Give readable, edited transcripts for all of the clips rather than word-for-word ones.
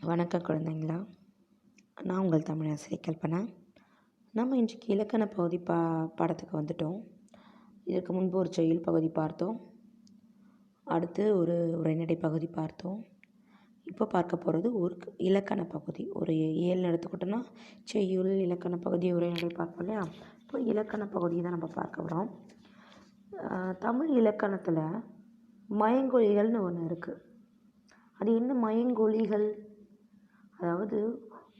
வணக்கம் குழந்தைங்களா. நான் உங்கள் தமிழாசிரியை கல்பனா. நம்ம இன்றைக்கு இலக்கண பகுதி பாடத்துக்கு வந்துட்டோம். இதற்கு முன்பு ஒரு செய்யுள் பகுதி பார்த்தோம். அடுத்து ஒரு உரைநடை பகுதி பார்த்தோம். இப்போ பார்க்க போகிறது ஒரு இலக்கண பகுதி. ஒரு 7 எடுத்துக்கிட்டோன்னா செய்யுள், இலக்கண பகுதி, உரைநடை பார்ப்போம் இல்லையா. இப்போ இலக்கண பகுதியை தான் நம்ம பார்க்க போகிறோம். தமிழ் இலக்கணத்தில் மயங்கொலிகள்னு ஒன்று இருக்குது. அது என்ன மயங்கொலிகள்? அதாவது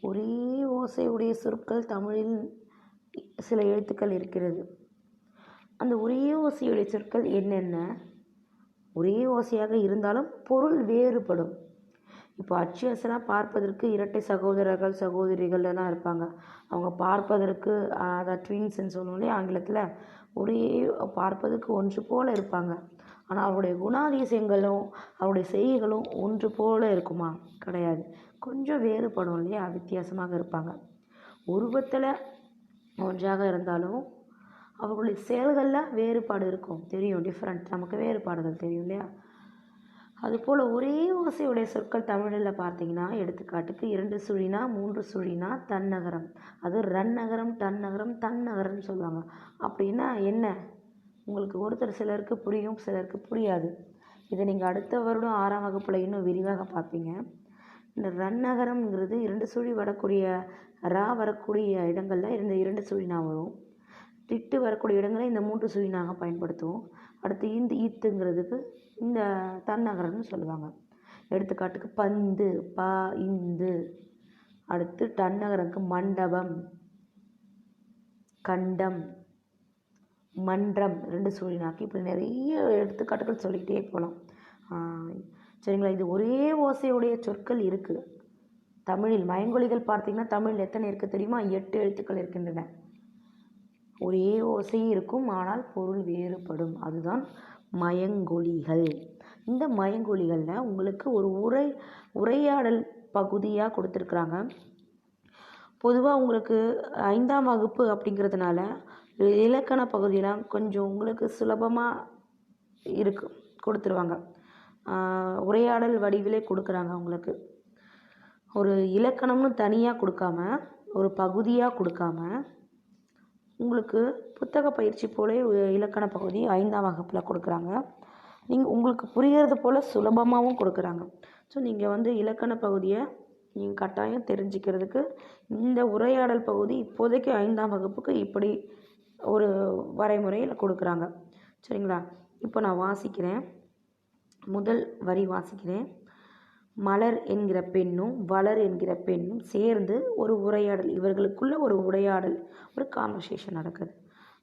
ஒரே ஓசையுடைய சொற்கள் தமிழில் சில எழுத்துக்கள் இருக்கிறது. அந்த ஒரே ஓசையுடைய சொற்கள் என்னென்ன? ஒரே ஓசையாக இருந்தாலும் பொருள் வேறுபடும். இப்போ அச்சு அசலாக பார்ப்பதற்கு இரட்டை சகோதரர்கள் சகோதரிகள்லாம் இருப்பாங்க. அவங்க பார்ப்பதற்கு அதை ட்வின்ஸ்ன்னு சொல்லுவோம் இல்லையா ஆங்கிலத்தில். ஒரே பார்ப்பதற்கு ஒன்று போல் இருப்பாங்க. ஆனால் அவருடைய குணாதிசயங்களும் அவருடைய செய்கைகளும் ஒன்று போல் இருக்குமா? கிடையாது. கொஞ்சம் வேறுபடும் இல்லையா, வித்தியாசமாக இருப்பாங்க. உருவத்தில் ஒன்றாக இருந்தாலும் அவர்களுடைய செயல்களில் வேறுபாடு இருக்கும். தெரியும், டிஃப்ரெண்ட், நமக்கு வேறுபாடுகள் தெரியும் இல்லையா. அதுபோல் ஒரே ஓசையுடைய சொற்கள் தமிழில் பார்த்தீங்கன்னா, எடுத்துக்காட்டுக்கு 2 சுழினா 3 சுழினா தன்னகரம். அது ரன்னகரம், தன்னகரம், தன்னகரம்னு சொல்லுவாங்க. அப்படின்னா என்ன? உங்களுக்கு சிலருக்கு புரியும், சிலருக்கு புரியாது. இதை நீங்கள் அடுத்த வருடம் 6ஆம் வகுப்பில் இன்னும் விரிவாக பார்ப்பீங்க. இந்த ரன்னகரம்ங்கிறது 2 சுழி வரக்கூடிய வரக்கூடிய இடங்களில் இந்த 2 சுழினா வரும். திட்டு வரக்கூடிய இடங்களில் இந்த 3 சுழினாக பயன்படுத்துவோம். அடுத்து இந்த ஈத்துங்கிறதுக்கு இந்த தன்னகரம்னு சொல்லுவாங்க. எடுத்துக்காட்டுக்கு பந்து, இந்து. அடுத்து டன்னகரம்க்கு மண்டபம், கண்டம், மன்றம் 2 சுழினாக்கி. இப்படி நிறைய எடுத்துக்காட்டுகள் சொல்லிக்கிட்டே போகலாம். சரிங்களா. இது ஒரே ஓசையுடைய சொற்கள் இருக்குது தமிழில். மயங்கொலிகள் பார்த்தீங்கன்னா தமிழில் எத்தனை இருக்குது தெரியுமா? 8 எழுத்துக்கள் இருக்கின்றன. ஒரே ஓசை இருக்கும், ஆனால் பொருள் வேறுபடும். அதுதான் மயங்கொலிகள். இந்த மயங்கொலிகளில் உங்களுக்கு ஒரு உரையாடல் பகுதியாக கொடுத்துருக்குறாங்க. பொதுவாக உங்களுக்கு 5ஆம் வகுப்பு அப்படிங்கிறதுனால இலக்கண பகுதியெலாம் கொஞ்சம் உங்களுக்கு சுலபமாக கொடுத்துருவாங்க. உரையாடல் வடிவிலே கொடுக்குறாங்க. உங்களுக்கு ஒரு இலக்கணம்னு தனியாக கொடுக்காம, ஒரு பகுதியாக கொடுக்காம, உங்களுக்கு புத்தக பயிற்சி போல இலக்கண பகுதி 5ஆம் வகுப்பில் கொடுக்குறாங்க. உங்களுக்கு புரிகிறது போல் சுலபமாகவும் கொடுக்குறாங்க. ஸோ நீங்கள் இலக்கண பகுதியை நீங்கள் கட்டாயம் தெரிஞ்சுக்கிறதுக்கு இந்த உரையாடல் பகுதி இப்போதைக்கு 5ஆம் வகுப்புக்கு இப்படி ஒரு வரைமுறையில் கொடுக்குறாங்க. சரிங்களா. இப்போ நான் வாசிக்கிறேன். முதல் வரி வாசிக்கிறேன். மலர் என்கிற பெண்ணும் வளர் என்கிற பெண்ணும் சேர்ந்து ஒரு உரையாடல், இவர்களுக்குள்ள ஒரு உரையாடல், ஒரு கான்வர்சேஷன் நடக்குது.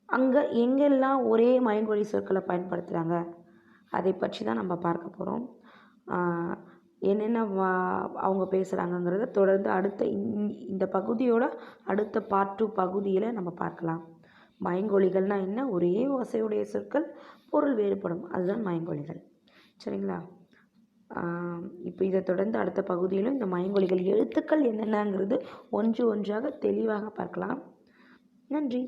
அங்கே எங்கெல்லாம் ஒரே மயங்கொலி சொற்களை பயன்படுத்துகிறாங்க அதை பற்றி தான் நம்ம பார்க்க போகிறோம். என்னென்ன அவங்க பேசுகிறாங்கங்கிறத தொடர்ந்து அடுத்த இந்த பகுதியோட அடுத்த பார்ட் 2 பகுதியில் நம்ம பார்க்கலாம். மயங்கொலிகள்னால் என்ன? ஒரே ஓசையுடைய சொற்கள் பொருள் வேறுபடும், அதுதான் மயங்கொலிகள். சரிங்களா. இப்போ இதை தொடர்ந்து அடுத்த பகுதியிலும் இந்த மயங்கொலிகள் எழுத்துக்கள் என்னென்னங்கிறது ஒன்று ஒன்றாக தெளிவாக பார்க்கலாம். நன்றி.